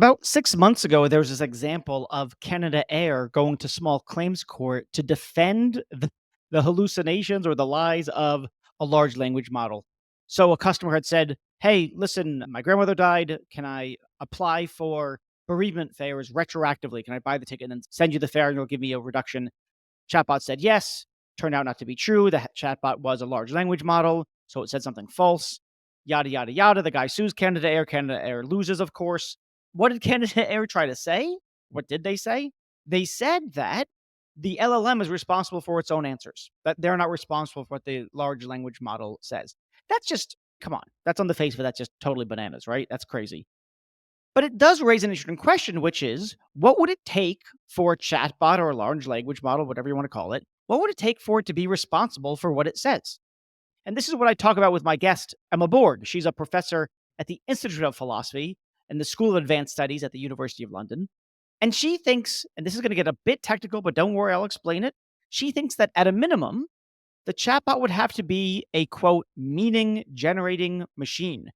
About 6 months ago, there was this example of Canada Air going to small claims court to defend the hallucinations or the lies of a large language model. So a customer had said, "Hey, listen, my grandmother died. Can I apply for bereavement fares retroactively? Can I buy the ticket and send you the fare and you'll give me a reduction?" Chatbot said yes. Turned out not to be true. The chatbot was a large language model, so it said something false. Yada, yada, yada. The guy sues Canada Air. Canada Air loses, of course. What did Canada Air try to say? What did they say? They said that the LLM is responsible for its own answers, that they're not responsible for what the large language model says. That's just, come on. That's on the face of it. That's just totally bananas, right? That's crazy. But it does raise an interesting question, which is what would it take for a chatbot or a large language model, whatever you want to call it? What would it take for it to be responsible for what it says? And this is what I talk about with my guest, Emma Borg. She's a professor at the Institute of Philosophy and the School of Advanced Studies at the University of London. And she thinks, and this is going to get a bit technical, but don't worry, I'll explain it. She thinks that at a minimum, the chatbot would have to be a quote, meaning generating machine.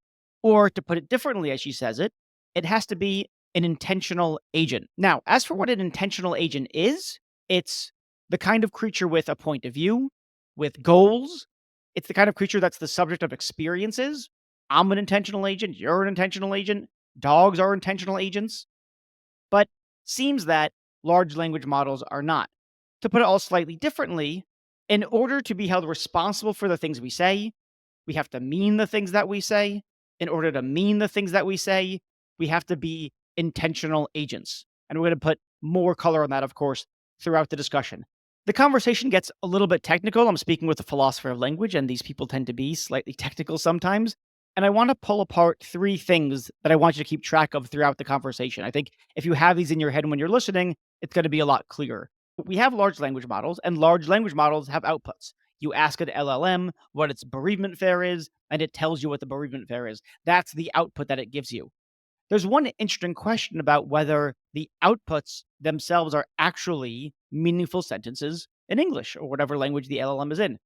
Or to put it differently, as she says it, it has to be an intentional agent. Now, as for what an intentional agent is, it's the kind of creature with a point of view, with goals. It's the kind of creature that's the subject of experiences. I'm an intentional agent. You're an intentional agent. Dogs are intentional agents. But seems that large language models are not. To put it all slightly differently, in order to be held responsible for the things we say, we have to mean the things that we say. In order to mean the things that we say, we have to be intentional agents. And we're going to put more color on that, of course, throughout the discussion. The conversation gets a little bit technical. I'm speaking with a philosopher of language, and these people tend to be slightly technical sometimes. And I want to pull apart three things that I want you to keep track of throughout the conversation. I think if you have these in your head when you're listening, it's going to be a lot clearer. We have large language models, and large language models have outputs. You ask an LLM what its bereavement fare is, and it tells you what the bereavement fare is. That's the output that it gives you. There's one interesting question about whether the outputs themselves are actually meaningful sentences in English or whatever language the LLM is in.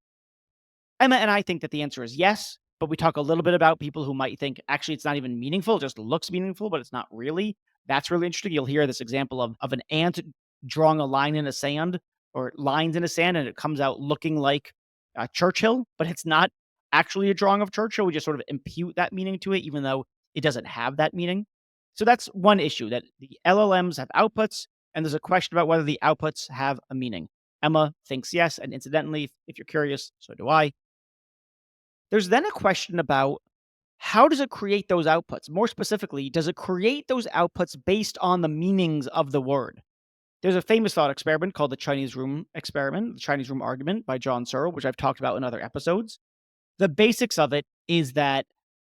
Emma and I think that the answer is yes, but we talk a little bit about people who might think actually it's not even meaningful, it just looks meaningful, but it's not really. That's really interesting. You'll hear this example of an ant drawing a line in a sand or lines in a sand, and it comes out looking like Churchill, but it's not actually a drawing of Churchill. We just sort of impute that meaning to it, even though it doesn't have that meaning. So that's one issue, that the LLMs have outputs, and there's a question about whether the outputs have a meaning. Emma thinks yes, and incidentally, if you're curious, so do I. There's then a question about how does it create those outputs? More specifically, does it create those outputs based on the meanings of the word? There's a famous thought experiment called the Chinese room experiment, the Chinese room argument by John Searle, which I've talked about in other episodes. The basics of it is that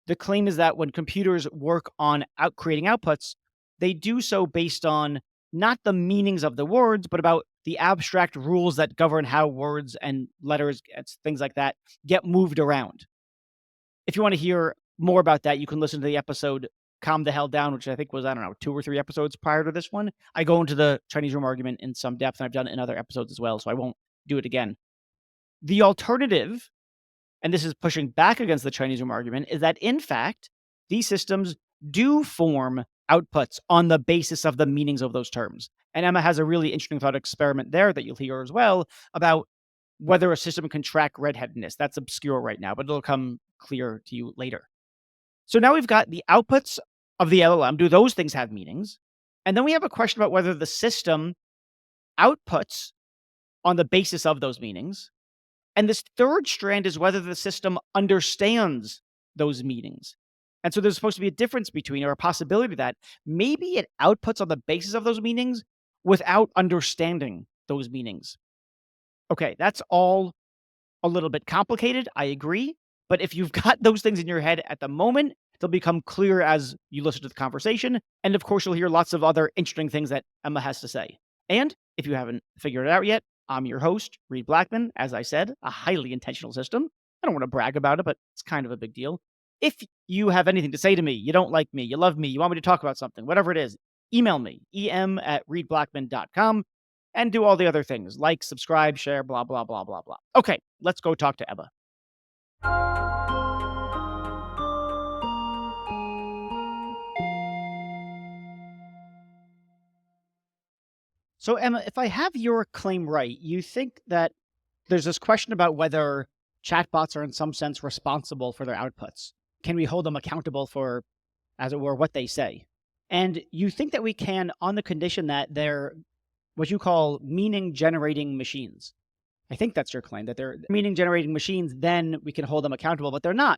the claim is that when computers work on creating outputs, they do so based on not the meanings of the words, but about the abstract rules that govern how words and letters, things like that, get moved around. If you want to hear more about that, you can listen to the episode Calm the Hell Down, which I think was, I don't know, 2 or 3 episodes prior to this one. I go into the Chinese room argument in some depth, and I've done it in other episodes as well, so I won't do it again. The alternative, and this is pushing back against the Chinese room argument, is that in fact, these systems do form outputs on the basis of the meanings of those terms. And Emma has a really interesting thought experiment there that you'll hear as well about whether a system can track redheadedness. That's obscure right now, but it'll come clear to you later. So now we've got the outputs of the LLM. Do those things have meanings? And then we have a question about whether the system outputs on the basis of those meanings. And this third strand is whether the system understands those meanings. And so there's supposed to be a difference between, or a possibility that maybe it outputs on the basis of those meanings without understanding those meanings. Okay, that's all a little bit complicated. I agree. But if you've got those things in your head at the moment, they'll become clear as you listen to the conversation. And of course, you'll hear lots of other interesting things that Emma has to say. And if you haven't figured it out yet, I'm your host, Reed Blackman. As I said, a highly intentional system. I don't want to brag about it, but it's kind of a big deal. If you have anything to say to me, you don't like me, you love me, you want me to talk about something, whatever it is, email me, em@reedblackman.com, and do all the other things, like, subscribe, share, blah, blah, blah, blah, blah. Okay, let's go talk to Emma. So, Emma, if I have your claim right, you think that there's this question about whether chatbots are in some sense responsible for their outputs. Can we hold them accountable for, as it were, what they say? And you think that we can on the condition that they're what you call meaning generating machines. I think that's your claim that they're meaning generating machines, then we can hold them accountable, but they're not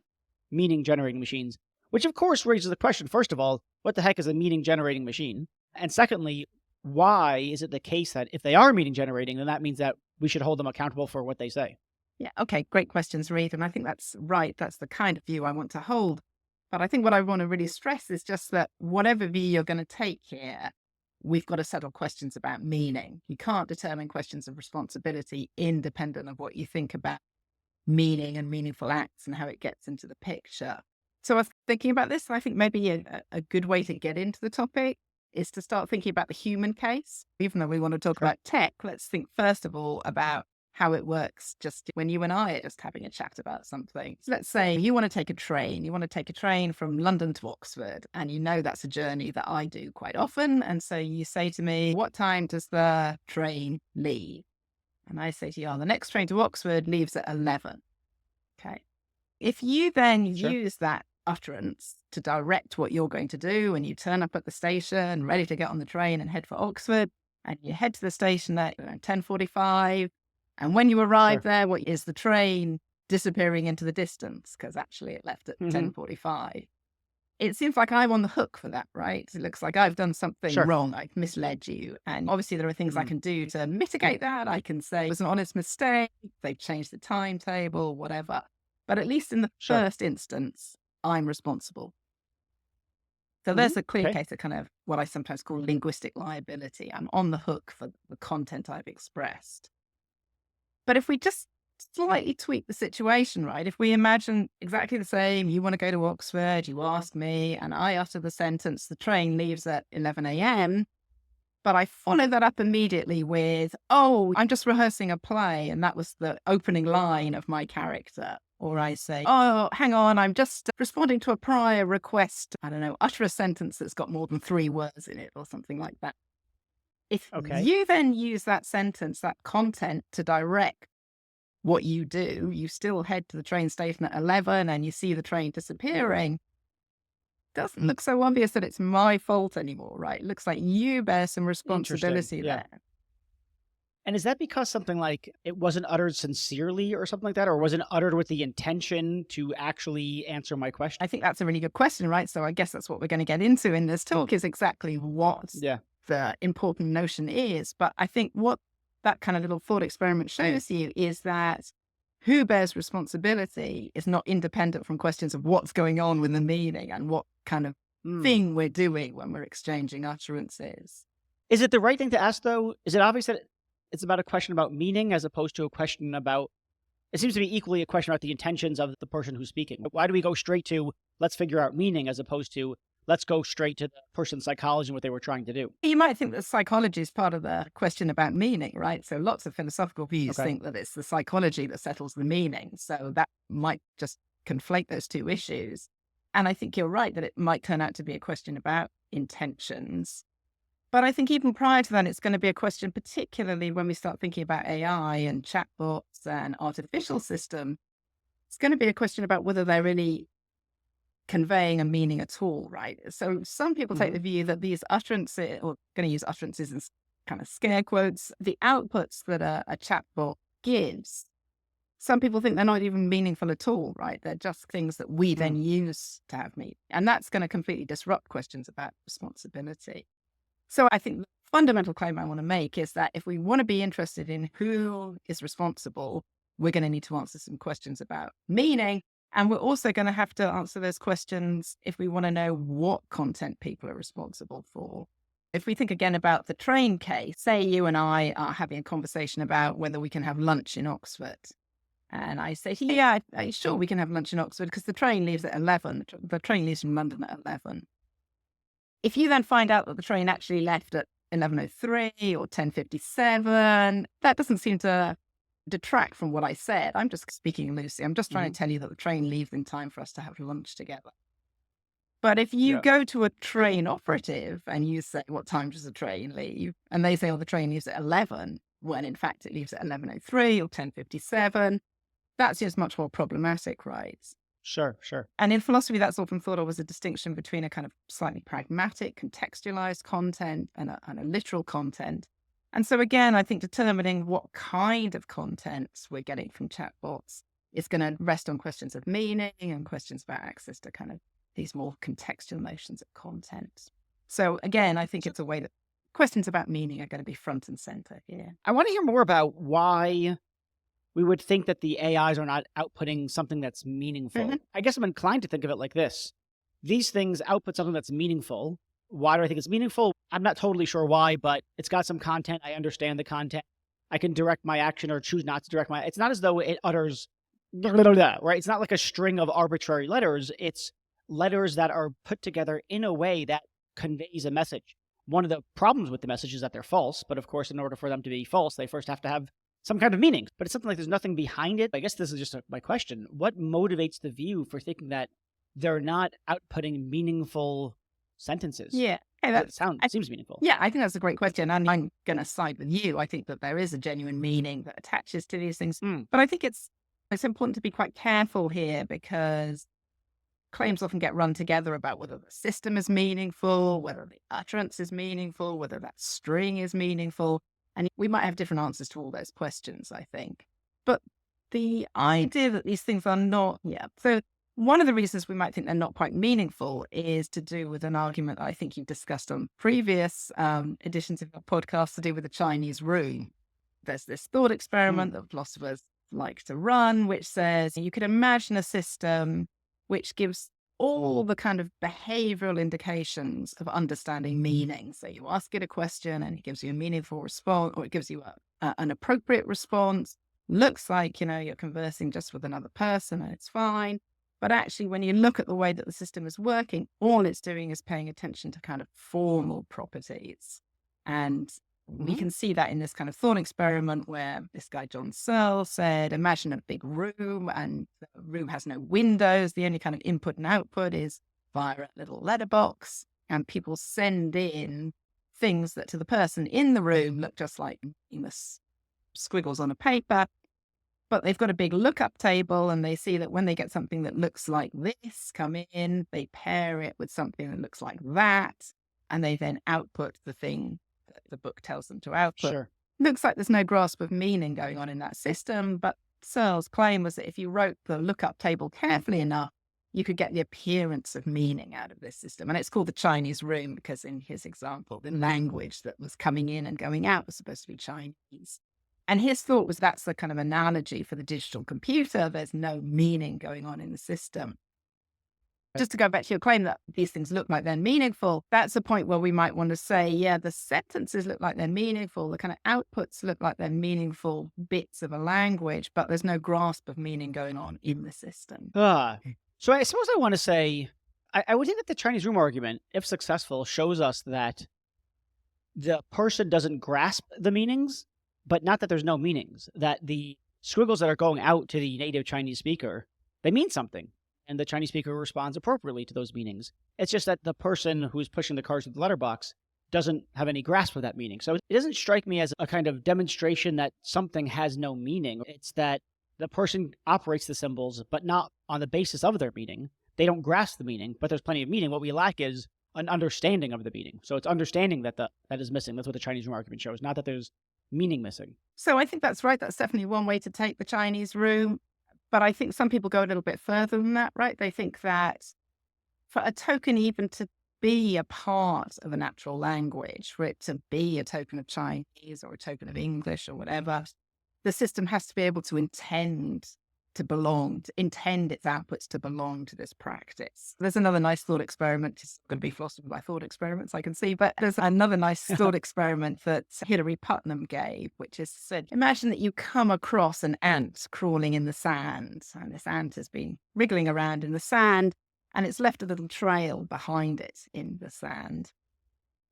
meaning generating machines, which of course raises the question, first of all, what the heck is a meaning generating machine? And secondly, why is it the case that if they are meaning generating, then that means that we should hold them accountable for what they say? Yeah. Okay. Great questions, Reed. And I think that's right. That's the kind of view I want to hold. But I think what I want to really stress is just that whatever view you're going to take here, we've got to settle questions about meaning. You can't determine questions of responsibility independent of what you think about meaning and meaningful acts and how it gets into the picture. So I was thinking about this, and I think maybe a good way to get into the topic is to start thinking about the human case. Even though we want to talk Sure. about tech, let's think first of all about how it works just when you and I are just having a chat about something. So let's say you want to take a train. You want to take a train from London to Oxford, and you know that's a journey that I do quite often. And so you say to me, what time does the train leave? And I say to you, oh, the next train to Oxford leaves at 11. Okay. If you then Sure. use that utterance to direct what you're going to do, and you turn up at the station ready to get on the train and head for Oxford, and you head to the station at 10:45, and when you arrive Sure. there, what is the train disappearing into the distance? Because actually it left at Hmm. 10:45. It seems like I'm on the hook for that, right? It looks like I've done something Sure. wrong. I've misled you. And obviously, there are things I Hmm. can do to mitigate that. I can say it was an honest mistake. They've changed the timetable, whatever. But at least in the Sure. first instance, I'm responsible. So Hmm. there's a clear Okay. case of kind of what I sometimes call linguistic liability. I'm on the hook for the content I've expressed. But if we just slightly tweak the situation, right? If we imagine exactly the same, you want to go to Oxford, you ask me, and I utter the sentence, the train leaves at 11 a.m., but I follow that up immediately with, oh, I'm just rehearsing a play. And that was the opening line of my character. Or I say, oh, hang on, I'm just responding to a prior request. I don't know, utter a sentence that's got more than 3 words in it or something like that. If Okay. you then use that sentence, that content to direct what you do, you still head to the train station at 11 and you see the train disappearing. Doesn't look so obvious that it's my fault anymore, right? It looks like you bear some Interesting. responsibility Yeah. there. And is that because something like it wasn't uttered sincerely or something like that? Or was it uttered with the intention to actually answer my question? I think that's a really good question, right? So I guess that's what we're going to get into in this talk is exactly what Yeah. the important notion is. But I think what that kind of little thought experiment shows you is that who bears responsibility is not independent from questions of what's going on with the meaning and what kind of Hmm. thing we're doing when we're exchanging utterances. Is it the right thing to ask though? Is it obvious that it's about a question about meaning as opposed to a question about it seems to be equally a question about the intentions of the person who's speaking. Why do we go straight to let's figure out meaning as opposed to let's go straight to the person's psychology and what they were trying to do? You might think that psychology is part of the question about meaning, right? So lots of philosophical views Okay. think that it's the psychology that settles the meaning. So that might just conflate those two issues. And I think you're right that it might turn out to be a question about intentions. But I think even prior to that, it's going to be a question, particularly when we start thinking about AI and chatbots and artificial system, it's going to be a question about whether they're really conveying a meaning at all, right? So some people take Hmm. the view that these utterances, or going to use utterances in kind of scare quotes, the outputs that a chatbot gives, some people think they're not even meaningful at all, right? They're just things that we Hmm. then use to have meaning. And that's going to completely disrupt questions about responsibility. So I think the fundamental claim I want to make is that if we want to be interested in who is responsible, we're going to need to answer some questions about meaning. And we're also going to have to answer those questions if we want to know what content people are responsible for. If we think again about the train case, say you and I are having a conversation about whether we can have lunch in Oxford. And I say to you, yeah, sure, we can have lunch in Oxford because the train leaves at 11. The train leaves from London at 11. If you then find out that the train actually left at 11:03 or 10:57, that doesn't seem to detract from what I said. I'm just speaking loosely. I'm just trying Hmm. to tell you that the train leaves in time for us to have lunch together. But if you Yeah. go to a train operative and you say, what time does the train leave? And they say, oh, the train leaves at 11, when in fact it leaves at 11:03 or 10:57, that's just much more problematic, right? Sure, sure. And in philosophy, that's often thought of as a distinction between a kind of slightly pragmatic, contextualized content and a literal content. And so, again, I think determining what kind of content we're getting from chatbots is going to rest on questions of meaning and questions about access to kind of these more contextual notions of content. So, again, I think So it's a way that questions about meaning are going to be front and center here. I want to hear more about why we would think that the AIs are not outputting something that's Mhm. meaningful. I guess I'm inclined to think of it like this. These things output something that's meaningful. Why do I think it's meaningful? I'm not totally sure why, but it's got some content. I understand the content. I can direct my action or choose not to direct my. It's not as though it utters, right? It's not like a string of arbitrary letters. It's letters that are put together in a way that conveys a message. One of the problems with the message is that they're false, but of course, in order for them to be false, they first have to have some kind of meaning. But it's something like there's nothing behind it. I guess this is just my question. What motivates the view for thinking that they're not outputting meaningful sentences? Yeah. Hey, Because it that's, sounds seems meaningful. yeah, I think that's a great question. And I'm going to side with you. I think that there is a genuine meaning that attaches to these things. Mm, But I think it's important to be quite careful here because claims often get run together about whether the system is meaningful, whether the utterance is meaningful, whether that string is meaningful. And we might have different answers to all those questions, I think. But the idea that these things are not, yeah. So one of the reasons we might think they're not quite meaningful is to do with an argument that I think you've discussed on previous editions of the podcast to do with the Chinese room. There's this thought mm, experiment that philosophers like to run, which says you could imagine a system which gives all the kind of behavioral indications of understanding meaning. So you ask it a question and it gives you a meaningful response, or it gives you an appropriate response. Looks like, you're conversing just with another person and it's fine. But actually, when you look at the way that the system is working, all it's doing is paying attention to kind of formal properties. And we mhm. can see that in this kind of thought experiment where this guy, John Searle, said, imagine a big room and the room has no windows. The only kind of input and output is via a little letterbox. And people send in things that to the person in the room look just like meaningless squiggles on a paper. But they've got a big lookup table and they see that when they get something that looks like this come in, they pair it with something that looks like that. And they then output the thing that the book tells them to output. Sure. Looks like there's no grasp of meaning going on in that system. But Searle's claim was that if you wrote the lookup table carefully enough, you could get the appearance of meaning out of this system. And it's called the Chinese room because in his example, the language that was coming in and going out was supposed to be Chinese. And his thought was that's the kind of analogy for the digital computer. There's no meaning going on in the system. Just to go back to your claim that these things look like they're meaningful, that's a point where we might want to say, yeah, the sentences look like they're meaningful. The kind of outputs look like they're meaningful bits of a language, but there's no grasp of meaning going on in the system. Ah, so I suppose I want to say, I would think that the Chinese room argument, if successful, shows us that the person doesn't grasp the meanings, but not that there's no meanings. That the squiggles that are going out to the native Chinese speaker, they mean something, and the Chinese speaker responds appropriately to those meanings. It's just that the person who's pushing the cards with the letterbox doesn't have any grasp of that meaning. So it doesn't strike me as a kind of demonstration that something has no meaning. It's that the person operates the symbols, but not on the basis of their meaning. They don't grasp the meaning, but there's plenty of meaning. What we lack is an understanding of the meaning. So it's understanding that is missing. That's what the Chinese room argument shows, not that there's meaning missing. So I think that's right. That's definitely one way to take the Chinese room. But I think some people go a little bit further than that, right? They think that for a token even to be a part of a natural language, for it to be a token of Chinese or a token of English or whatever, the system has to be able to intend to belong, to intend its outputs to belong to this practice. There's another nice thought experiment. It's going to be philosophy by thought experiments, I can see, but there's another nice thought experiment that Hilary Putnam gave, which is said, imagine that you come across an ant crawling in the sand, and this ant has been wriggling around in the sand, and it's left a little trail behind it in the sand.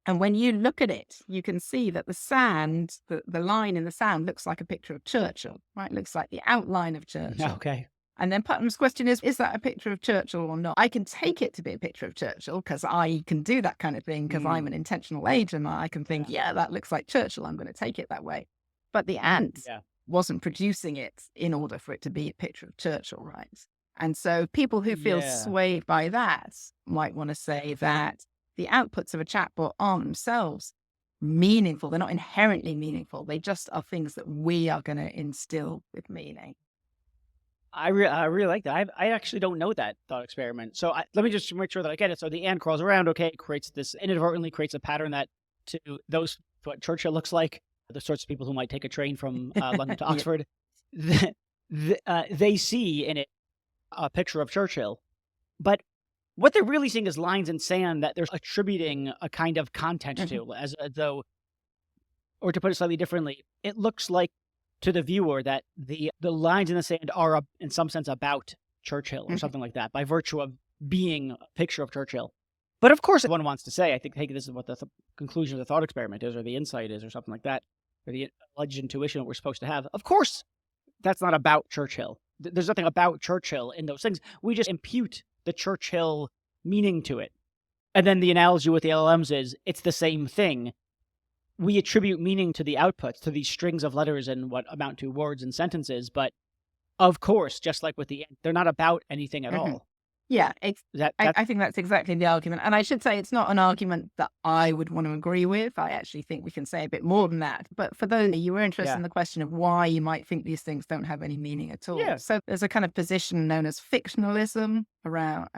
And when you look at it, you can see that the sand, the line in the sand looks like a picture of Churchill, right? It looks like the outline of Churchill. Okay. And then Putnam's question is that a picture of Churchill or not? I can take it to be a picture of Churchill because I can do that kind of thing because I'm Mm, an intentional agent. I can think, yeah. yeah, that looks like Churchill. I'm going to take it that way. But the ant Yeah. wasn't producing it in order for it to be a picture of Churchill, right? And so people who feel Yeah. swayed by that might want to say that the outputs of a chatbot aren't themselves meaningful. They're not inherently meaningful. They just are things that we are going to instill with meaning. I really like that. I actually don't know that thought experiment. So let me just make sure that I get it. So the ant crawls around, okay, creates this inadvertently creates a pattern that to those what Churchill looks like, the sorts of people who might take a train from London to Yeah. Oxford, they see in it a picture of Churchill, but what they're really seeing is lines in sand that they're attributing a kind of content Mhm. to, as though, or to put it slightly differently, it looks like to the viewer that the lines in the sand are in some sense about Churchill or Mhm. something like that by virtue of being a picture of Churchill. But of course, one wants to say, I think, hey, this is what the conclusion of the thought experiment is, or the insight is, or something like that, or the alleged intuition that we're supposed to have. Of course, that's not about Churchill. There's nothing about Churchill in those things. We just impute the Churchill meaning to it. And then the analogy with the LLMs is it's the same thing. We attribute meaning to the outputs, to these strings of letters and what amount to words and sentences. But of course, just like with the, they're not about anything at Mhm. all. Yeah, That's I think that's exactly the argument. And I should say it's not an argument that I would want to agree with. I actually think we can say a bit more than that. But for those you were interested yeah, in the question of why you might think these things don't have any meaning at all. yeah, So there's a kind of position known as fictionalism around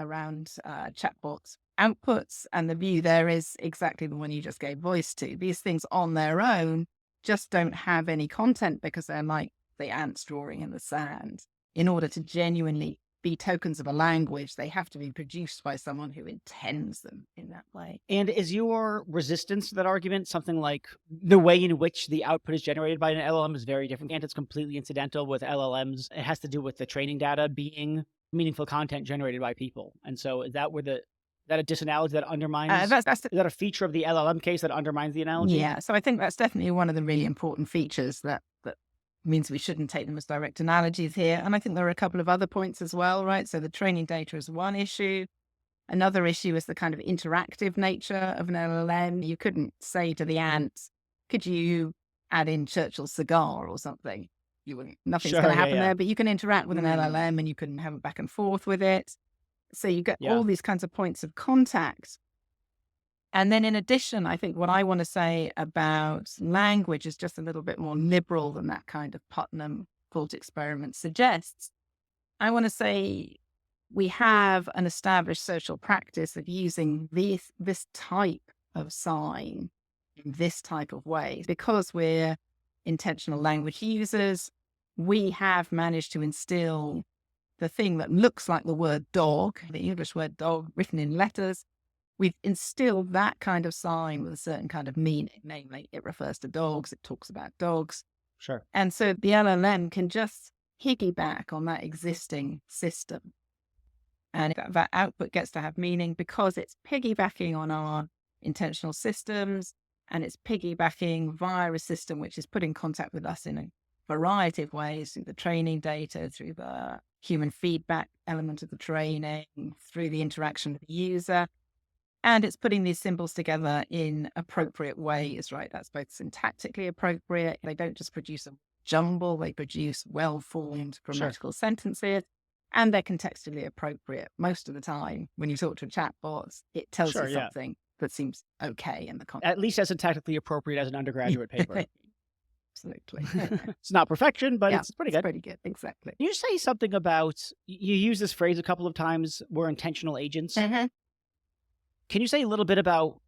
chatbots outputs, and the view there is exactly the one you just gave voice to. These things on their own just don't have any content because they're like the ants drawing in the sand. In order to genuinely be tokens of a language, they have to be produced by someone who intends them in that way. And is your resistance to that argument something like the way in which the output is generated by an LLM is very different, and it's completely incidental with LLMs? It has to do with the training data being meaningful content generated by people. And so is that where the that a disanalogy that undermines, That's is that a feature of the LLM case that undermines the analogy? yeah. So I think that's definitely one of the really important features that means we shouldn't take them as direct analogies here. And I think there are a couple of other points as well, right? So the training data is one issue. Another issue is the kind of interactive nature of an LLM. You couldn't say to the ants, could you add in Churchill's cigar or something? You wouldn't, nothing's going Sure, to yeah, happen yeah. there, but you can interact with an Mm, LLM and you can have a back and forth with it. So you get yeah, all these kinds of points of contact. And then in addition, I think what I want to say about language is just a little bit more liberal than that kind of Putnam thought experiment suggests. I want to say we have an established social practice of using this type of sign in this type of way. Because we're intentional language users, we have managed to instill the thing that looks like the word dog, the English word dog written in letters. We've instilled that kind of sign with a certain kind of meaning, namely it refers to dogs, it talks about dogs. sure. And so the LLM can just piggyback on that existing system. And that output gets to have meaning because it's piggybacking on our intentional systems, and it's piggybacking via a system which is put in contact with us in a variety of ways through the training data, through the human feedback element of the training, through the interaction with the user. And it's putting these symbols together in appropriate ways, right? That's both syntactically appropriate. They don't just produce a jumble, they produce well formed Sure. grammatical sentences, and they're contextually appropriate. Most of the time, when you talk to a chatbot, it tells you Sure, yeah. something that seems okay in the At context. least as tactically appropriate as an undergraduate paper. Absolutely. It's not perfection, but Yeah, it's pretty it's good. pretty good. Exactly. You say something about you use this phrase a couple of times, we're intentional agents. Mhm. Can you say a little bit about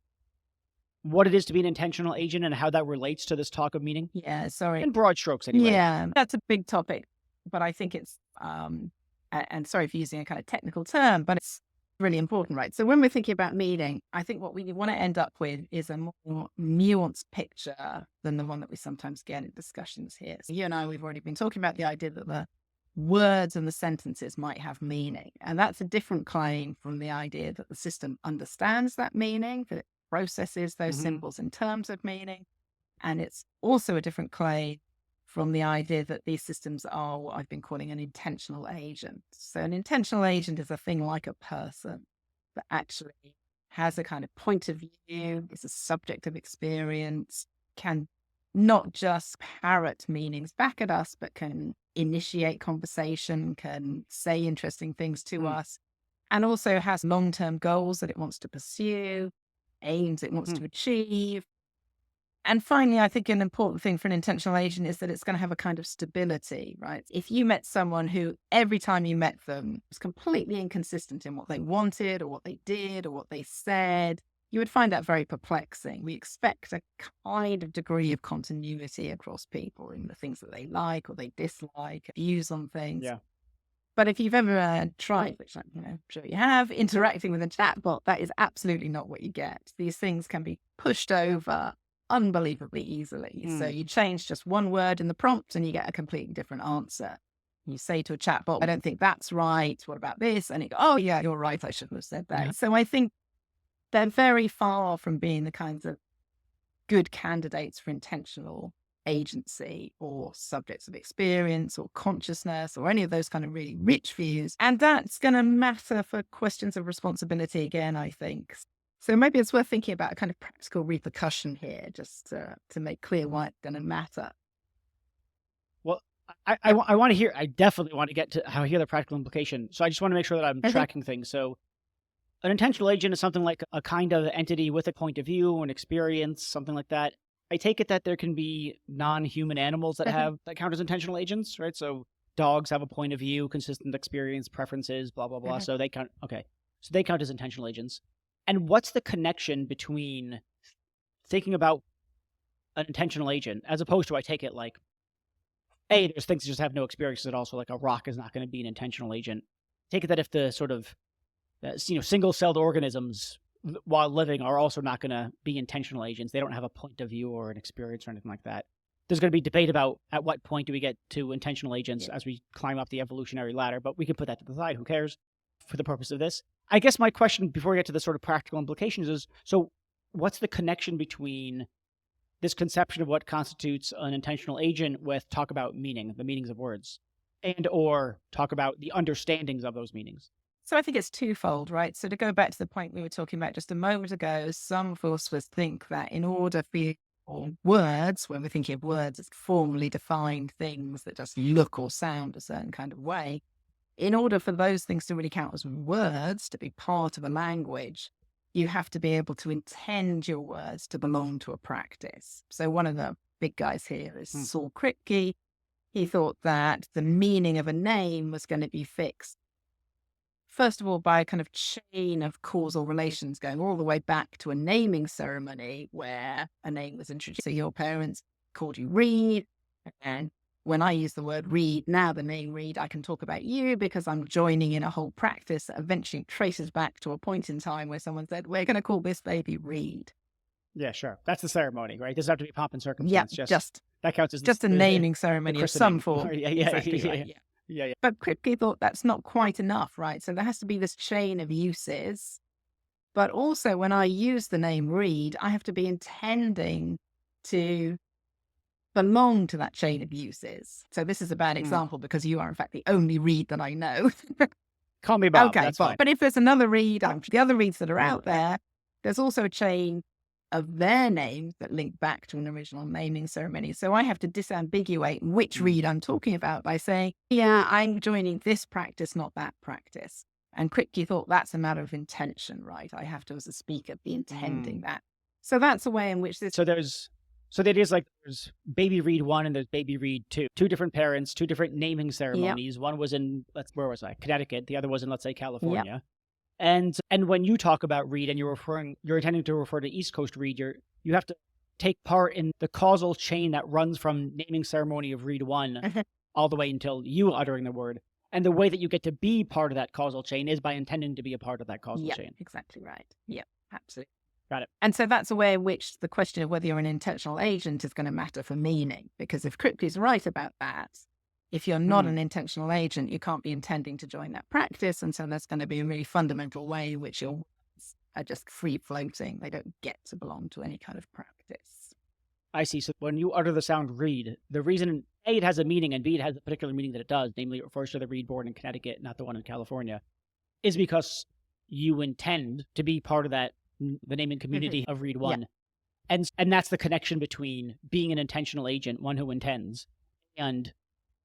what it is to be an intentional agent and how that relates to this talk of meaning? Yeah, sorry. In broad strokes, anyway. Yeah, that's a big topic, but I think it's and sorry for using a kind of technical term, but it's really important, right? So when we're thinking about meaning, I think what we want to end up with is a more nuanced picture than the one that we sometimes get in discussions here. So you and I, we've already been talking about the idea that the words and the sentences might have meaning, and that's a different claim from the idea that the system understands that meaning, that it processes those Hmm. symbols in terms of meaning. And it's also a different claim from the idea that these systems are what I've been calling an intentional agent. So an intentional agent is a thing like a person that actually has a kind of point of view, is a subject of experience, can not just parrot meanings back at us, but can initiate conversation, can say interesting things to Mm, us, and also has long-term goals that it wants to pursue, aims it wants mm, to achieve. And finally, I think an important thing for an intentional agent is that it's going to have a kind of stability, right? If you met someone who every time you met them was completely inconsistent in what they wanted or what they did or what they said, you would find that very perplexing. We expect a kind of degree of continuity across people in the things that they like or they dislike, views on things. yeah. But if you've ever tried, which I'm sure you have, interacting with a chatbot, that is absolutely not what you get. These things can be pushed over unbelievably easily. So Mm, you change just one word in the prompt and you get a completely different answer. You say to a chatbot, I don't think that's right. What about this? And it goes, oh, yeah, you're right. I shouldn't have said yeah. that. So I think they're very far from being the kinds of good candidates for intentional agency or subjects of experience or consciousness or any of those kind of really rich views. And that's going to matter for questions of responsibility again, I think. So maybe it's worth thinking about a kind of practical repercussion here, just to make clear why it's going to matter. Well, I want to hear. I definitely want to get to how hear the practical implication. So I just want to make sure that I'm I think, tracking things. So an intentional agent is something like a kind of entity with a point of view, an experience, something like that. I take it that there can be non-human animals that I think, have that count as intentional agents, right? So dogs have a point of view, consistent experience, preferences, blah blah blah. So they count. Okay, so they count as intentional agents. And what's the connection between thinking about an intentional agent as opposed to I take it like there's things that just have no experiences at all. So like a rock is not going to be an intentional agent. Take it that if the sort of single-celled organisms while living are also not going to be intentional agents. They don't have a point of view or an experience or anything like that. There's going to be debate about at what point do we get to intentional agents yeah. as we climb up the evolutionary ladder, but we can put that to the side. Who cares for the purpose of this? I guess my question before we get to the sort of practical implications is, so what's the connection between this conception of what constitutes an intentional agent with talk about meaning, the meanings of words, and or talk about the understandings of those meanings? So I think it's twofold, right? So to go back to the point we were talking about just a moment ago, some philosophers think that in order for words, when we're thinking of words as formally defined things that just look or sound a certain kind of way, in order for those things to really count as words, to be part of a language, you have to be able to intend your words to belong to a practice. So one of the big guys here is Hmm. Saul Kripke. He thought that the meaning of a name was going to be fixed first of all, by a kind of chain of causal relations going all the way back to a naming ceremony where a name was introduced. So your parents called you Reed. And when I use the word Reed, now the name Reed, I can talk about you because I'm joining in a whole practice that eventually traces back to a point in time where someone said, we're going to call this baby Reed. Yeah, sure. That's the ceremony, right? Doesn't have to be pomp and Yep, circumstance. Just just that counts as just a the, naming the ceremony of some christening. form. Yeah, yeah, Exactly right. yeah, Yeah. yeah, yeah. But Kripke thought that's not quite enough, right? So there has to be this chain of uses. But also, when I use the name Reed, I have to be intending to belong to that chain of uses. So this is a bad Mm. example because you are, in fact, the only Reed that I know. Call me Bob. Okay, That's fine. but if there's another Reed, the other Reeds that are out there, there's also a chain of their names that link back to an original naming ceremony. So I have to disambiguate which Mm. Reed I'm talking about by saying, yeah, I'm joining this practice, not that practice. And Kripke thought that's a matter of intention, right? I have to, as a speaker, be Mm. intending that. So that's a way in which this. So so that is like there's baby Reed 1 and there's baby Reed 2. Two different parents, two different naming Yep. ceremonies. One was in where was I? Connecticut. The other was in, let's say, Yep. California. And when you talk about Reed and you're intending to refer to East Coast Reed, you have to take part in the causal chain that runs from naming ceremony of Reed 1 all the way until you uttering the word. And the way that you get to be part of that causal chain is by intending to be a part of that causal Yep. chain. Exactly right. Yep. Absolutely. Got it. And so that's a way in which the question of whether you're an intentional agent is going to matter for meaning. Because if Kripke is right about that, if you're not Hmm. an intentional agent, you can't be intending to join that practice. And so there's going to be a really fundamental way in which your words are just free floating. They don't get to belong to any kind of practice. I see. So when you utter the sound read, the reason A, it has a meaning, and B, it has a particular meaning that it does, namely it refers to the reed born in Connecticut, not the one in California, is because you intend to be part of that, the naming Mhm. community of Read Yeah. One. And that's the connection between being an intentional agent, one who intends, and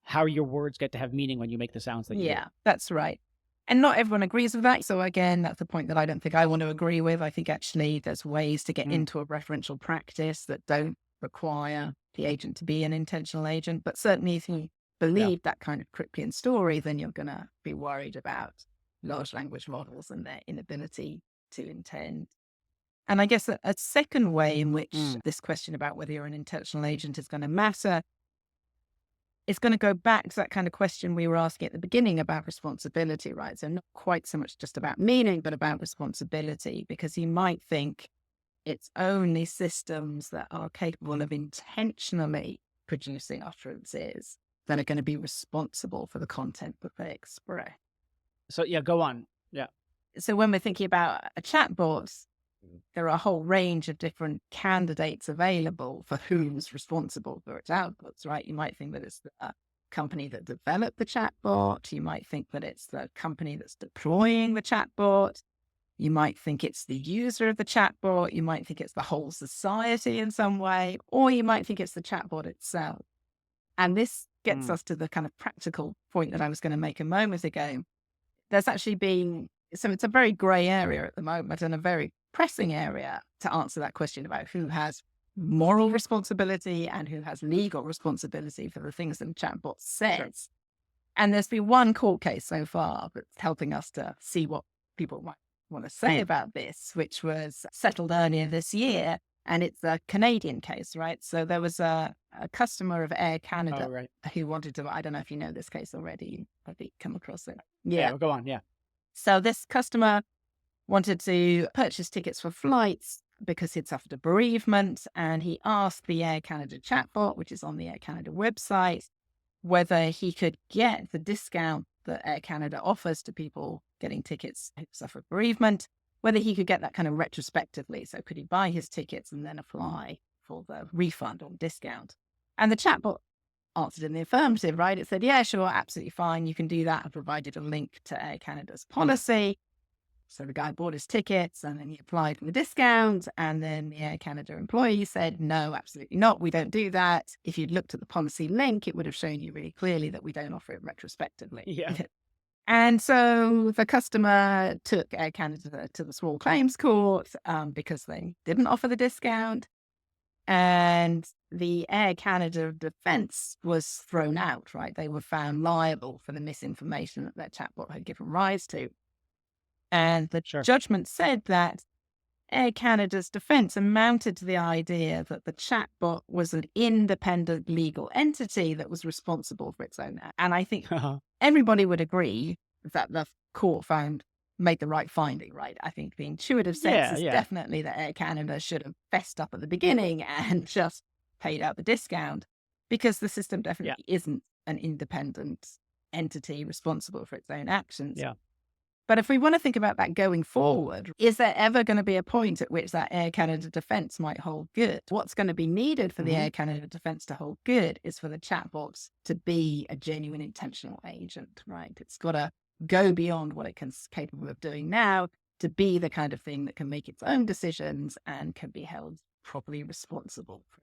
how your words get to have meaning when you make the sounds that you do. Yeah, that's right. And not everyone agrees with that. So again, that's a point that I don't think I want to agree with. I think actually there's ways to get Mm, into a referential practice that don't require the agent to be an intentional agent. But certainly if you yeah. believe that kind of Kripkean story, then you're going to be worried about large language models and their inability to intend. And I guess a second way in which Mm, this question about whether you're an intentional agent is going to matter, it's going to go back to that kind of question we were asking at the beginning about responsibility, right? So not quite so much just about meaning, but about responsibility, because you might think it's only systems that are capable of intentionally producing utterances that are going to be responsible for the content that they express. so yeah, go on. Yeah. So when we're thinking about a chatbot, there are a whole range of different candidates available for who's responsible for its outputs, right? You might think that it's the company that developed the chatbot. You might think that it's the company that's deploying the chatbot. You might think it's the user of the chatbot. You might think it's the whole society in some way, or you might think it's the chatbot itself. And this gets Mm, us to the kind of practical point that I was going to make a moment ago. There's actually been, so it's a very gray area at the moment and a very pressing area to answer that question about who has moral responsibility and who has legal responsibility for the things that the chatbot sure. says. And there's been one court case so far that's helping us to see what people might want to say about this, which was settled earlier this year. And it's a Canadian case, right? So there was a customer of Air Oh, Canada right. who wanted to, I don't know if you know this case already, you probably come across it. Yeah, Yeah. well, go on. Yeah. So this customer wanted to purchase tickets for flights because he'd suffered a bereavement, and he asked the Air Canada chatbot, which is on the Air Canada website, whether he could get the discount that Air Canada offers to people getting tickets who suffer bereavement, whether he could get that kind of retrospectively. So could he buy his tickets and then apply for the refund or discount? And the chatbot answered in the affirmative, right? It said, yeah, sure, absolutely fine. You can do that. I provided a link to Air Canada's policy. So the guy bought his tickets and then he applied for the discount. And then the Air Canada employee said, no, absolutely not. We don't do that. If you'd looked at the policy link, it would have shown you really clearly that we don't offer it retrospectively. Yeah. And so the customer took Air Canada to the small claims court because they didn't offer the discount. And the Air Canada defense was thrown out, right? They were found liable for the misinformation that their chatbot had given rise to. And the Sure. judgment said that Air Canada's defense amounted to the idea that the chatbot was an independent legal entity that was responsible for its own act. And I think everybody would agree that the court found made the right finding, right? I think the intuitive sense Yeah. is Yeah. definitely that Air Canada should have fessed up at the beginning and just paid out the discount, because the system Yeah. definitely isn't an independent entity responsible for its own actions. Yeah. But if we want to think about that going forward, is there ever going to be a point at which that Air Canada defense might hold good? What's going to be needed for the Hmm. Air Canada defense to hold good is for the chatbots to be a genuine intentional agent, right? It's got to go beyond what it's capable of doing now to be the kind of thing that can make its own decisions and can be held properly responsible for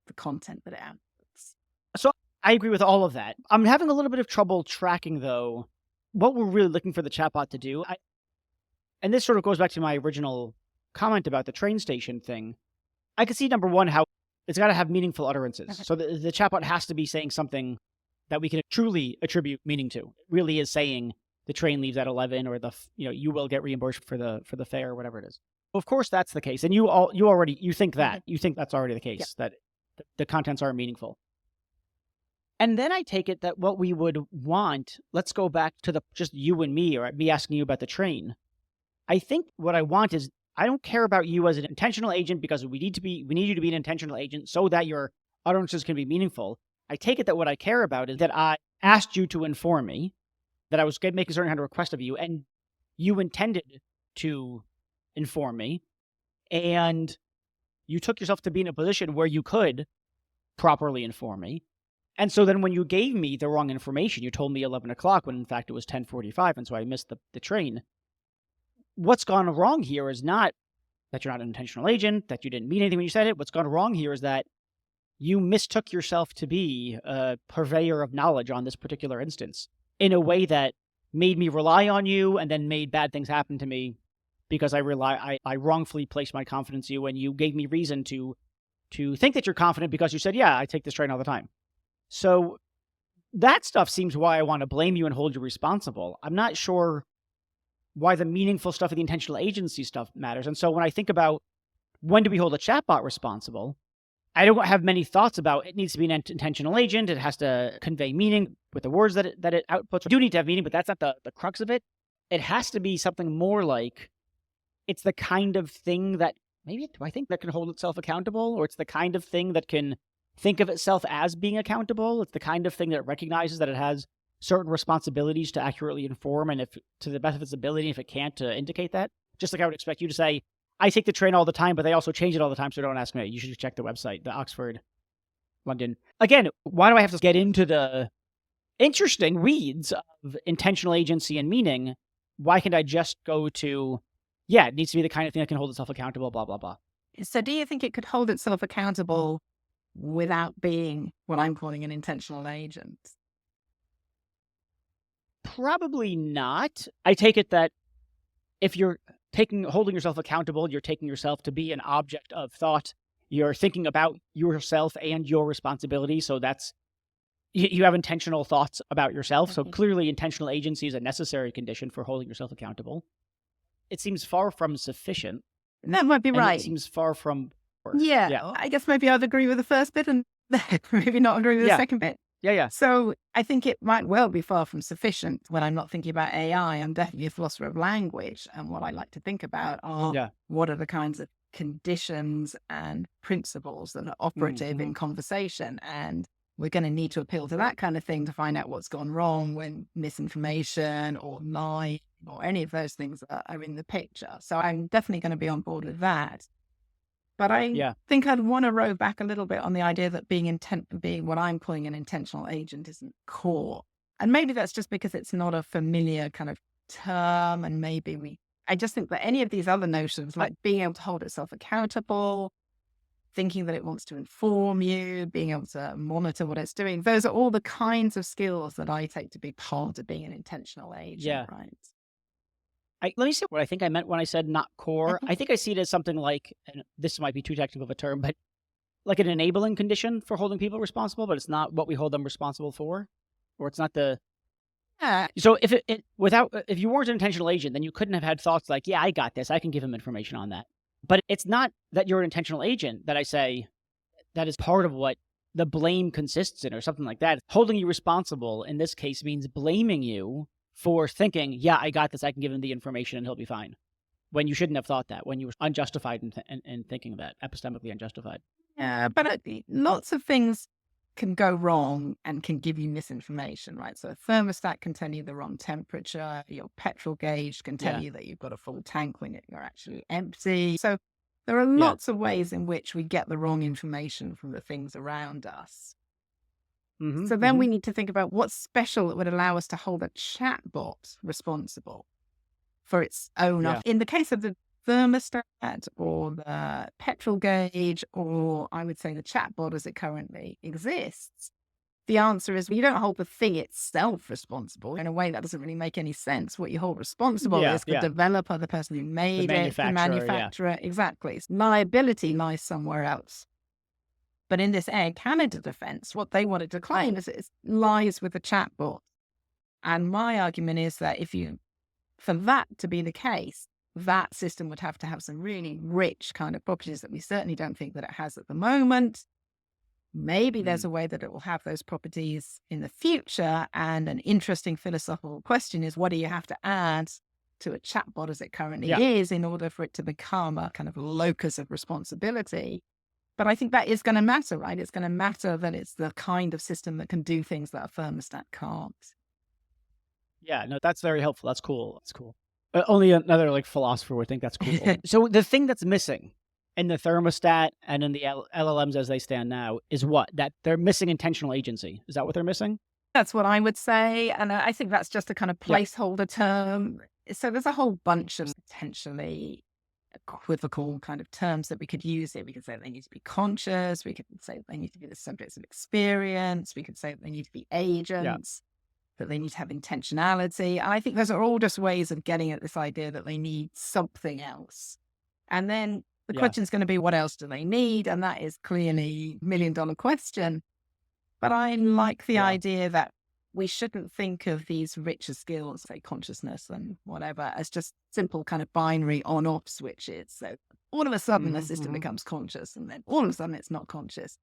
the content that it outputs. So I agree with all of that. I'm having a little bit of trouble tracking, though, what we're really looking for the chatbot to do. And this sort of goes back to my original comment about the train station thing. I can see number one, how it's got to have meaningful utterances. Okay. So the chatbot has to be saying something that we can truly attribute meaning to. It really is saying the train leaves at 11, or you will get reimbursed for the fare, or whatever it is. Of course, that's the case, and you think Mhm. that's already the Yep. case, that the contents are meaningful. And then I take it that what we would want, let's go back to the just you and me, or me asking you about the train. I think what I want is, I don't care about you as an intentional agent, because we need you to be an intentional agent so that your utterances can be meaningful. I take it that what I care about is that I asked you to inform me, that I was making a certain kind of request of you, and you intended to inform me, and you took yourself to be in a position where you could properly inform me. And so then when you gave me the wrong information, you told me 11 o'clock when in fact it was 10:45, and so I missed the train. What's gone wrong here is not that you're not an intentional agent, that you didn't mean anything when you said it. What's gone wrong here is that you mistook yourself to be a purveyor of knowledge on this particular instance in a way that made me rely on you and then made bad things happen to me because I wrongfully placed my confidence in you, and you gave me reason to think that you're confident because you said, "Yeah, I take this train all the time." So that stuff seems why I want to blame you and hold you responsible. I'm not sure why the meaningful stuff of the intentional agency stuff matters. And so when I think about when do we hold a chatbot responsible, I don't have many thoughts about it needs to be an intentional agent. It has to convey meaning with the words that it outputs. You do need to have meaning, but that's not the crux of it. It has to be something more like it's the kind of thing that maybe do I think that can hold itself accountable, or it's the kind of thing that can think of itself as being accountable. It's the kind of thing that recognizes that it has certain responsibilities to accurately inform, and if to the best of its ability, if it can't, to indicate that. Just like I would expect you to say, I take the train all the time, but they also change it all the time, so don't ask me. You should check the website, the Oxford, London. Again, why do I have to get into the interesting weeds of intentional agency and meaning? Why can't I just go to, yeah, it needs to be the kind of thing that can hold itself accountable, blah, blah, blah. So do you think it could hold itself accountable without being what I'm calling an intentional agent? Probably not. I take it that if you're holding yourself accountable, you're taking yourself to be an object of thought. You're thinking about yourself and your responsibility. So that's, you have intentional thoughts about yourself. So Mhm. clearly intentional agency is a necessary condition for holding yourself accountable. It seems far from sufficient, That might be and it right. seems far from, Yeah, yeah, I guess maybe I'd agree with the first bit and maybe not agree with the yeah, second bit. yeah, yeah, So I think it might well be far from sufficient when I'm not thinking about AI. I'm definitely a philosopher of language. And what I like to think about are yeah. what are the kinds of conditions and principles that are operative Mm-hmm. in conversation. And we're going to need to appeal to that kind of thing to find out what's gone wrong when misinformation or lie or any of those things are in the picture. So I'm definitely going to be on board with that. But I Yeah, think I'd want to row back a little bit on the idea that being what I'm calling an intentional agent isn't core. And maybe that's just because it's not a familiar kind of term. And I just think that any of these other notions, I, like being able to hold itself accountable, thinking that it wants to inform you, being able to monitor what it's doing, those are all the kinds of skills that I take to be part of being an intentional agent, yeah. right? Let me say what I think I meant when I said not core. Mhm. I think I see it as something like, and this might be too technical of a term, but like an enabling condition for holding people responsible, but it's not what we hold them responsible for, or it's not the. Yeah. So if if you weren't an intentional agent, then you couldn't have had thoughts like, yeah, I got this. I can give him information on that. But it's not that you're an intentional agent that I say that is part of what the blame consists in, or something like that. Holding you responsible in this case means blaming you for thinking, yeah, I got this. I can give him the information and he'll be fine. When you shouldn't have thought that, when you were unjustified in thinking that, epistemically unjustified. Yeah, but lots of things can go wrong and can give you misinformation, right? So a thermostat can tell you the wrong temperature. Your petrol gauge can tell Yeah, you that you've got a full tank when you're actually empty. So there are yeah. lots of ways in which we get the wrong information from the things around us. Mm-hmm, So then mm-hmm. we need to think about what's special that would allow us to hold a chatbot responsible for its own. Yeah, In the case of the thermostat or the petrol gauge, or I would say the chatbot as it currently exists, the answer is, well, you don't hold the thing itself responsible. In a way, that doesn't really make any sense. What you hold responsible yeah, is the yeah. developer, the person who The made it, the manufacturer, yeah. manufacturer. Exactly. Liability lies somewhere else. But in this Air Canada defense, what they wanted to claim is it lies with the chatbot. And my argument is that for that to be the case, that system would have to have some really rich kind of properties that we certainly don't think that it has at the moment. Maybe there's Mm. a way that it will have those properties in the future. And an interesting philosophical question is, what do you have to add to a chatbot as it currently Yeah, is in order for it to become a kind of locus of responsibility? But I think that is going to matter, right? It's going to matter that it's the kind of system that can do things that a thermostat can't. yeah. No, that's very helpful. That's cool. That's cool. Only another like philosopher would think that's cool. So the thing that's missing in the thermostat and in the LLMs as they stand now is what? That they're missing intentional agency. Is that what they're missing? That's what I would say, and I think that's just a kind of Yeah. placeholder term. So there's a whole bunch of potentially equivocal kind of terms that we could use here. We could say they need to be conscious. We could say they need to be the subjects of experience. We could say they need to be Yeah. agents, that they need to have intentionality. And I think those are all just ways of getting at this idea that they need something else. And then the Yeah. question is going to be, what else do they need? And that is clearly $1 million question. But I like the Yeah. idea that we shouldn't think of these richer skills, say consciousness and whatever, as just simple kind of binary on-off switches. So all of a sudden the Mhm, system mhm. becomes conscious and then all of a sudden it's not conscious.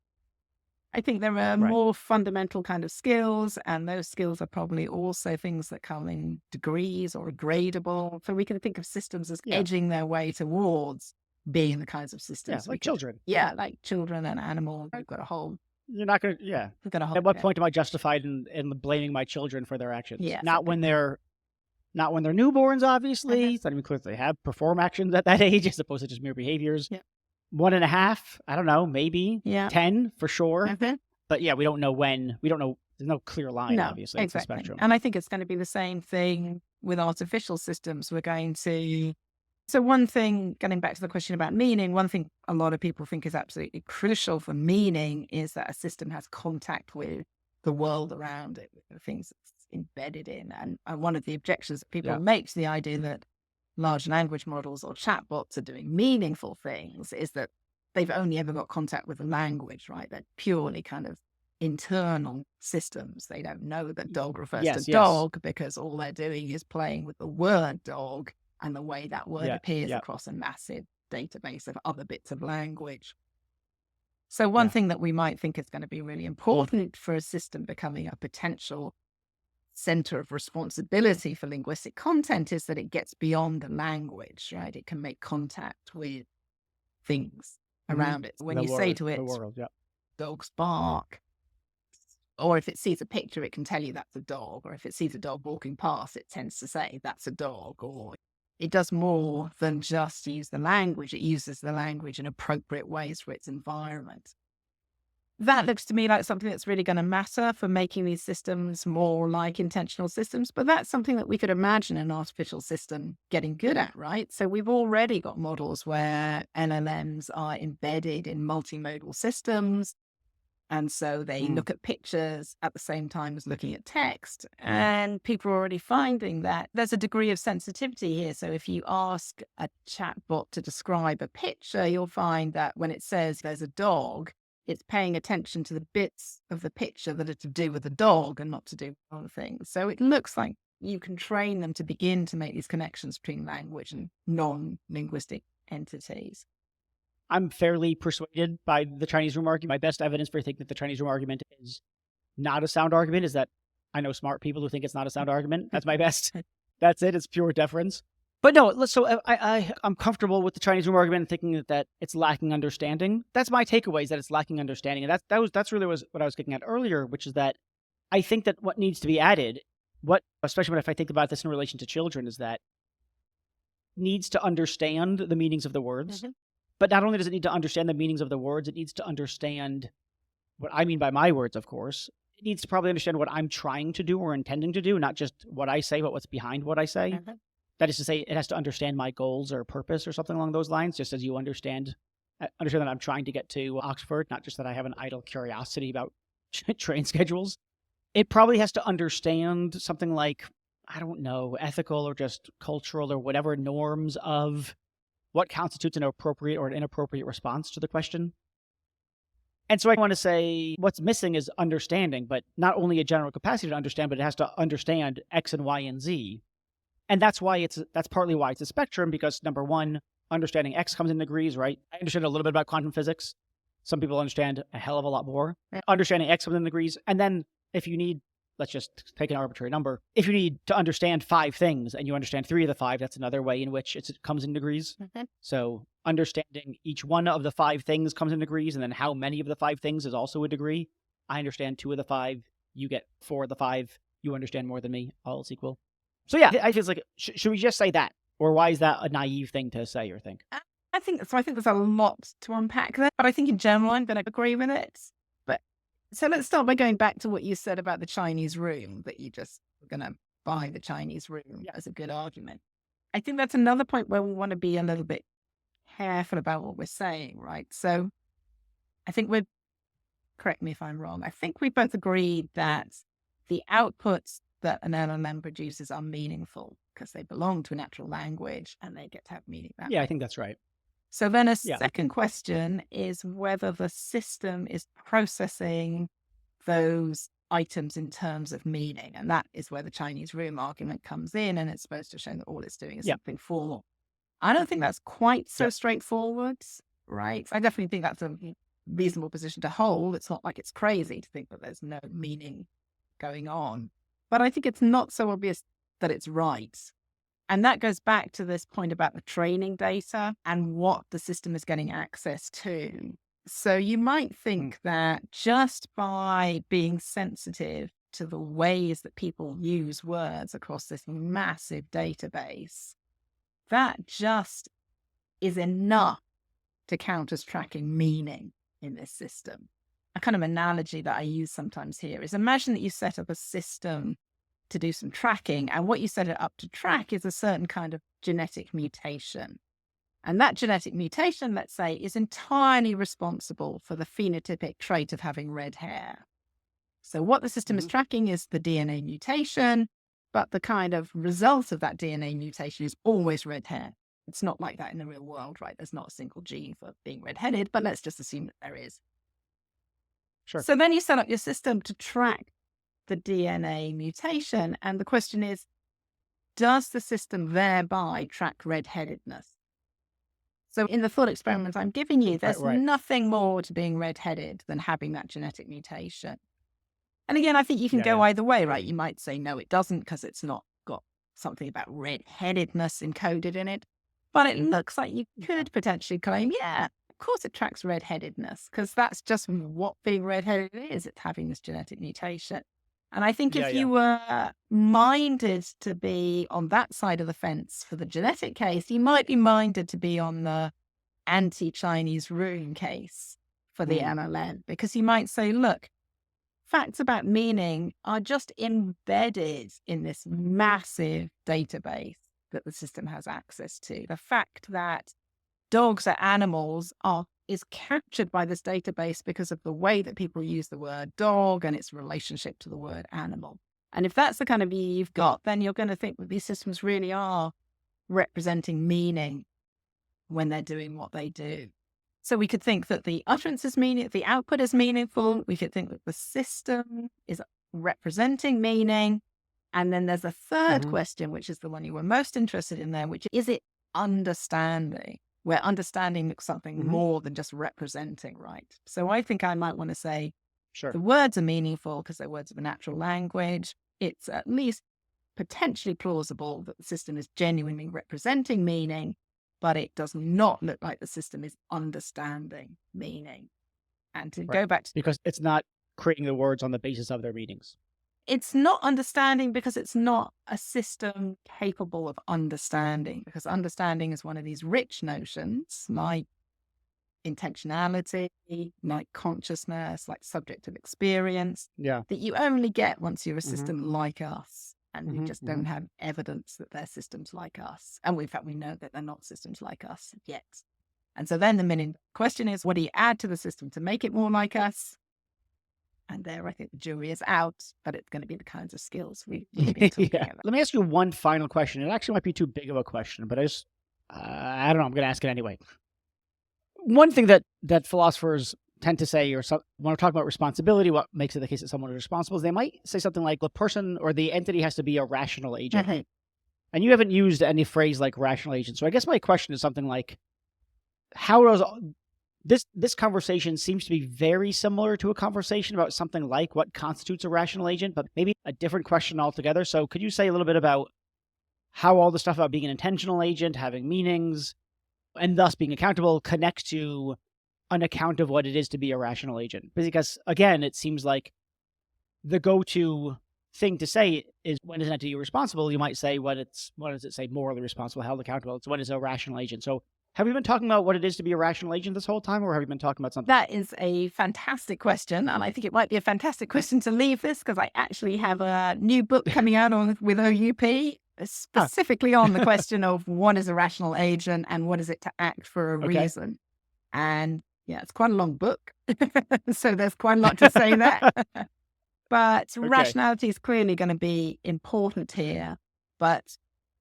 I think there are Right. more fundamental kind of skills, and those skills are probably also things that come in degrees or are gradable. So we can think of systems as Yeah. edging their way towards being the kinds of Yeah, systems we like could, children. yeah, like children and animals. You're not gonna yeah. We've got a whole, At what yeah, point am I justified in blaming my children for their actions? yes, Not when they're newborns, obviously. It's not even clear if they have perform actions at that age as opposed to just mere behaviors. yeah, 1.5, I don't know, maybe. yeah. 10 for sure. Mhm. But yeah, we don't know when. We don't know. There's no clear line, No, obviously. It's a exactly. spectrum. And I think it's going to be the same thing with artificial systems. We're going to. So, one thing, getting back to the question about meaning, one thing a lot of people think is absolutely crucial for meaning is that a system has contact with the world around it, with the things it's embedded in. And one of the objections that people Yeah. make to the idea that large language models or chatbots are doing meaningful things is that they've only ever got contact with the language, right? They're purely kind of internal systems. They don't know that dog refers to Yes, yes. dog because all they're doing is playing with the word dog and the way that word Yeah, appears yeah, across a massive database of other bits of language. So one yeah. thing that we might think is going to be really important for a system becoming a potential center of responsibility for linguistic content is that it gets beyond the language, right? It can make contact with things Mhm. around it. When you say to The it, world, yeah. dogs bark, or if it sees a picture, it can tell you that's a dog. Or if it sees a dog walking past, it tends to say that's a dog. Or it does more than just use the language. It uses the language in appropriate ways for its environment. That looks to me like something that's really going to matter for making these systems more like intentional systems. But that's something that we could imagine an artificial system getting good at, right? So we've already got models where LLMs are embedded in multimodal systems. And so they Mm. look at pictures at the same time as looking at text. And people are already finding that there's a degree of sensitivity here. So if you ask a chatbot to describe a picture, you'll find that when it says there's a dog, it's paying attention to the bits of the picture that are to do with the dog and not to do with other things. So it looks like you can train them to begin to make these connections between language and non-linguistic entities. I'm fairly persuaded by the Chinese room argument. My best evidence for thinking that the Chinese room argument is not a sound argument is that I know smart people who think it's not a sound argument. That's my best. That's it. It's pure deference. But no, so I'm comfortable with the Chinese room argument and thinking that it's lacking understanding. That's my takeaway is that it's lacking understanding, and that's really what I was getting at earlier, which is that I think that what needs to be added, what especially when if I think about this in relation to children, is that needs to understand the meanings of the words. Mhm. But not only does it need to understand the meanings of the words, it needs to understand what I mean by my words, of course. It needs to probably understand what I'm trying to do or intending to do, not just what I say, but what's behind what I say. Mhm. That is to say, it has to understand my goals or purpose or something along those lines, just as you understand that I'm trying to get to Oxford, not just that I have an idle curiosity about train schedules. It probably has to understand something like, I don't know, ethical or just cultural or whatever norms of what constitutes an appropriate or an inappropriate response to the question. And so I want to say what's missing is understanding, but not only a general capacity to understand, but it has to understand X and Y and Z. And that's partly why it's a spectrum, because number one, understanding X comes in degrees, right? I understand a little bit about quantum physics. Some people understand a hell of a lot more. Yeah. Understanding X comes in degrees. And then if you need, let's just take an arbitrary number. If you need to understand 5 things and you understand 3 of the 5, that's another way in which it comes in degrees. Mhm. So understanding each one of the 5 things comes in degrees, and then how many of the 5 things is also a degree. I understand 2 of the 5, you get 4 of the 5, you understand more than me, all is equal. So yeah, I feel like, should we just say that? Or why is that a naive thing to say or think? I think so. I think there's a lot to unpack there, but I think in general, I'm going to agree with it. But so let's start by going back to what you said about the Chinese room, that you just were going to buy the Chinese room Yeah. as a good argument. I think that's another point where we want to be a little bit careful about what we're saying, right? So I think we're, correct me if I'm wrong, I think we both agreed that the outputs that an LLM produces are meaningful because they belong to a natural language and they get to have meaning that Yeah, I way. think that's right. So then a Yeah. second question is whether the system is processing those items in terms of meaning. And that is where the Chinese room argument comes in. And it's supposed to show that all it's doing is Yeah. something formal. I don't think that's quite so Yep. straightforward, right? I definitely think that's a reasonable position to hold. It's not like it's crazy to think that there's no meaning going on. But I think it's not so obvious that it's right. And that goes back to this point about the training data and what the system is getting access to. So you might Mm. think that just by being sensitive to the ways that people use words across this massive database, that just is enough to count as tracking meaning in this system. A kind of analogy that I use sometimes here is imagine that you set up a system to do some tracking, and what you set it up to track is a certain kind of genetic mutation. And that genetic mutation, let's say, is entirely responsible for the phenotypic trait of having red hair. So what the system is Mhm. tracking is the DNA mutation, but the kind of result of that DNA mutation is always red hair. It's not like that in the real world, right? There's not a single gene for being redheaded, but let's just assume that there is. Sure. So then you set up your system to track the DNA mutation. And the question is, does the system thereby track redheadedness? So in the thought experiment I'm giving you, Right, there's right. nothing more to being redheaded than having that genetic mutation. And again, I think you can Yeah, go yeah. either way, right? You might say, no, it doesn't because it's not got something about redheadedness encoded in it. But it looks like you Yeah. could potentially claim, yeah, of course it tracks redheadedness because that's just what being redheaded is. It's having this genetic mutation. And I think Yeah, if yeah. you were minded to be on that side of the fence for the genetic case, you might be minded to be on the anti-Chinese room case for the Mm. MLM because you might say, look, facts about meaning are just embedded in this massive database that the system has access to. The fact that dogs are animals is captured by this database because of the way that people use the word dog and its relationship to the word animal. And if that's the kind of view you've got, then you're going to think that these systems really are representing meaning when they're doing what they do. So we could think that the utterance is meaning, the output is meaningful. We could think that the system is representing meaning. And then there's a third Mhm. question, which is the one you were most interested in there, which is it understanding, where understanding looks something Mhm. more than just representing, right? So I think I might want to say Sure. the words are meaningful because they're words of a natural language. It's at least potentially plausible that the system is genuinely representing meaning, but it does not look like the system is understanding meaning. And to Right. go back to, Because it's not creating the words on the basis of their meanings. it's not understanding because it's not a system capable of understanding, because understanding is one of these rich notions like intentionality, like consciousness, like subjective experience, Yeah. that you only get once you're a Mhm. system like us. And we Mhm. just don't Mhm. have evidence that they're systems like us. And in fact, we know that they're not systems like us yet. And so then the million question is, what do you add to the system to make it more like us? And there, I think the jury is out, but it's going to be the kinds of skills we've been talking Yeah. about. Let me ask you one final question. It actually might be too big of a question, but I don't know. I'm going to ask it anyway. One thing that philosophers tend to say, or when we're talking about responsibility, what makes it the case that someone is responsible is they might say something like the person or the entity has to be a rational agent. Mhm. And you haven't used any phrase like rational agent. So I guess my question is something like, how does this conversation seems to be very similar to a conversation about something like what constitutes a rational agent, but maybe a different question altogether. So could you say a little bit about how all the stuff about being an intentional agent, having meanings, and thus being accountable connects to an account of what it is to be a rational agent? Because again, it seems like the go-to thing to say is when is an entity responsible? You might say when does it say morally responsible, held accountable? It's when it's a rational agent. So Have we been talking about what it is to be a rational agent this whole time, or have we been talking about something? That is a fantastic question. And I think it might be a fantastic question to leave this because I actually have a new book coming out with OUP Ah, specifically on the question of what is a rational agent and what is it to act for a okay. reason. And yeah, it's quite a long book. So there's quite a lot to say there. But Okay. rationality is clearly going to be important here. But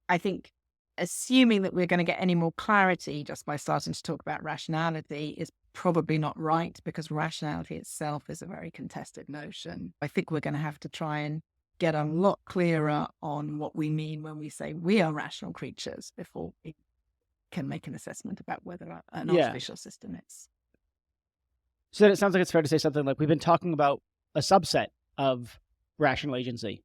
I think assuming that we're going to get any more clarity just by starting to talk about rationality is probably not right because rationality itself is a very contested notion. I think we're going to have to try and get a lot clearer on what we mean when we say we are rational creatures before we can make an assessment about whether an Yeah. artificial system is. So then it sounds like it's fair to say something like we've been talking about a subset of rational agency,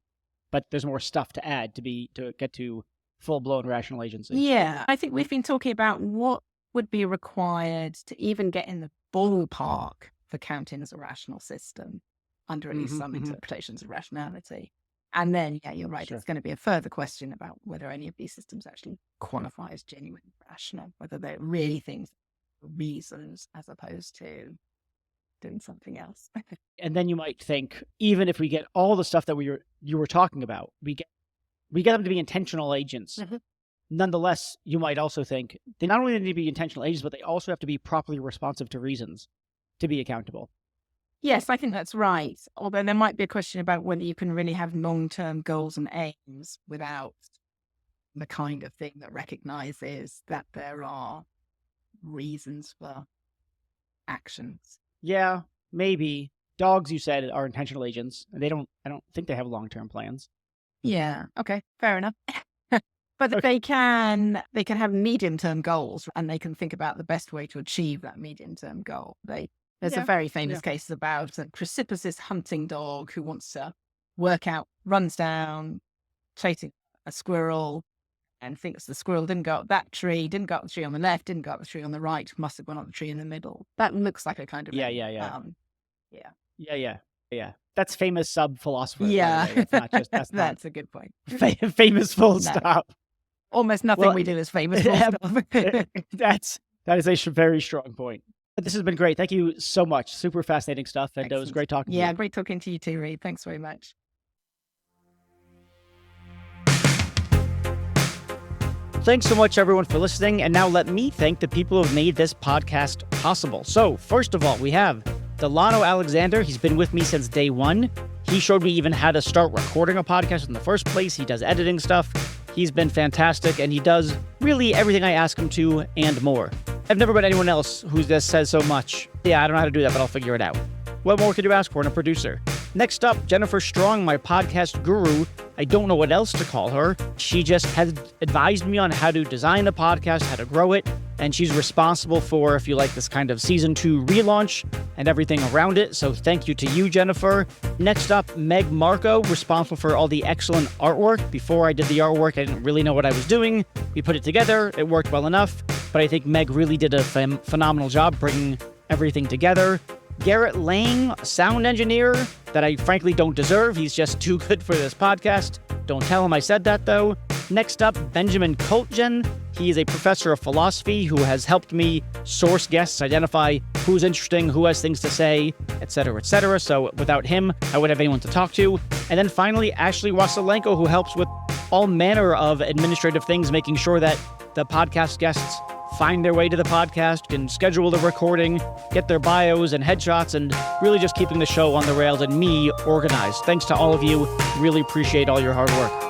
but there's more stuff to add to get to full-blown rational agency. Yeah, I think we've been talking about what would be required to even get in the ballpark for counting as a rational system under at least Hmm. some Hmm. interpretations of rationality. And then, yeah, you're right. Sure. It's going to be a further question about whether any of these systems actually qualify as genuinely rational, whether they're really things, reasons, as opposed to doing something else. And then you might think, even if we get all the stuff that you were talking about, we get them to be intentional agents. Mhm. Nonetheless, you might also think they not only need to be intentional agents, but they also have to be properly responsive to reasons to be accountable. Yes, I think that's right. Although there might be a question about whether you can really have long-term goals and aims without the kind of thing that recognizes that there are reasons for actions. Yeah, maybe. Dogs, you said, are intentional agents, and I don't think they have long-term plans. Yeah. Okay. Fair enough. But Okay. they can have medium-term goals and they can think about the best way to achieve that medium-term goal. There's a Yeah. very famous Yeah. case about a precipitous hunting dog who wants to work out, runs down, chasing a squirrel and thinks the squirrel didn't go up that tree, didn't go up the tree on the left, didn't go up the tree on the right, must have gone up the tree in the middle. That looks like a kind of Yeah, aim. yeah, yeah. Yeah. Yeah, yeah. Yeah. That's famous philosopher, by the Yeah. way. That's not That's a good point. famous full No. stop. Almost nothing Well, we do is famous full stop. that is a very strong point. This has been great. Thank you so much. Super fascinating stuff, and it was Excellent. great talking to Yeah, you. great talking to you too, Reed. Thanks very much. Thanks so much, everyone, for listening. And now let me thank the people who have made this podcast possible. So, first of all, we have Delano Alexander. He's been with me since day one. He showed me even how to start recording a podcast in the first place. He does editing stuff. He's been fantastic, and he does really everything I ask him to and more. I've never met anyone else who just says so much. Yeah, I don't know how to do that, but I'll figure it out. What more could you ask for in a producer? Next up, Jennifer Strong, my podcast guru. I don't know what else to call her. She just has advised me on how to design a podcast, how to grow it, and she's responsible for, if you like, this kind of season 2 relaunch and everything around it. So thank you to you, Jennifer. Next up, Meg Marco, responsible for all the excellent artwork. Before I did the artwork, I didn't really know what I was doing. We put it together. It worked well enough, but I think Meg really did a phenomenal job bringing everything together. Garrett Lang, a sound engineer that I frankly don't deserve. He's just too good for this podcast. Don't tell him I said that, though. Next up, Benjamin Koltgen. He is a professor of philosophy who has helped me source guests, identify who's interesting, who has things to say, etc., etc. So without him, I wouldn't have anyone to talk to. And then finally, Ashley Wasilenko, who helps with all manner of administrative things, making sure that the podcast guests find their way to the podcast, can schedule the recording, get their bios and headshots, and really just keeping the show on the rails and me organized. Thanks to all of you. Really appreciate all your hard work.